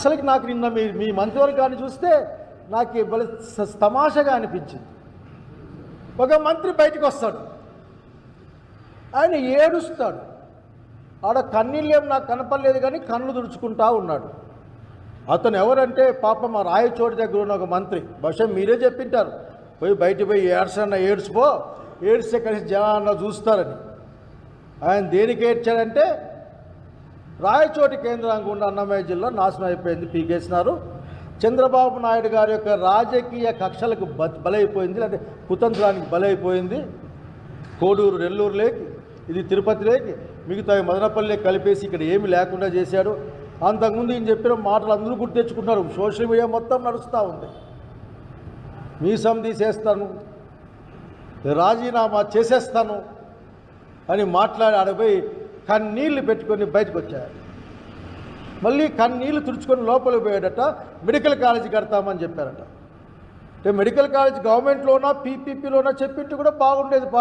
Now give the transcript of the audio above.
అసలుకి నాకు నిన్న మీ మంత్రివర్గాన్ని చూస్తే నాకు తమాషగా అనిపించింది. ఒక మంత్రి బయటకు వస్తాడు, ఆయన ఏడుస్తాడు. ఆడ కన్నీళ్ళేం నాకు కనపడలేదు కానీ కళ్ళు తుడుచుకుంటా ఉన్నాడు. అతను ఎవరంటే పాపం మా రాయచోటి దగ్గర ఉన్న ఒక మంత్రి. బహుశా మీరే చెప్పింటారు, పోయి బయట పోయి ఏడ్చిపో, ఏడ్స్తే కలిసి జనాన్న చూస్తారని. ఆయన దేనికి ఏడ్చాడంటే రాయచోటి కేంద్రంగా ఉన్న అన్నమయ్య జిల్లా నాశనం అయిపోయింది, పీకేసినారు. చంద్రబాబు నాయుడు గారి యొక్క రాజకీయ కక్షలకు బలైపోయింది, అంటే కుతంత్రానికి బలైపోయింది. కోడూరు నెల్లూరు లేకి, ఇది తిరుపతి లేకి, మిగతా మదనపల్లి కలిపేసి ఇక్కడ ఏమి లేకుండా చేశాడు. అంతకుముందు ఈయన చెప్పిన మాటలు అందరూ గుర్తు తెచ్చుకుంటున్నారు. సోషల్ మీడియా మొత్తం నడుస్తూ ఉంది. మీసం తీసేస్తాను, రాజీనామా చేసేస్తాను అని మాట్లాడి ఆడపోయి కన్నీళ్ళు పెట్టుకొని బయటకు వచ్చారు. మళ్ళీ కన్నీళ్ళు తుడుచుకొని లోపలికి పోయాడట. మెడికల్ కాలేజీ కడతామని చెప్పారట. అంటే మెడికల్ కాలేజ్ గవర్నమెంట్లోనా పీపీపీలోనా చెప్పింటే కూడా బాగుండేది పాప.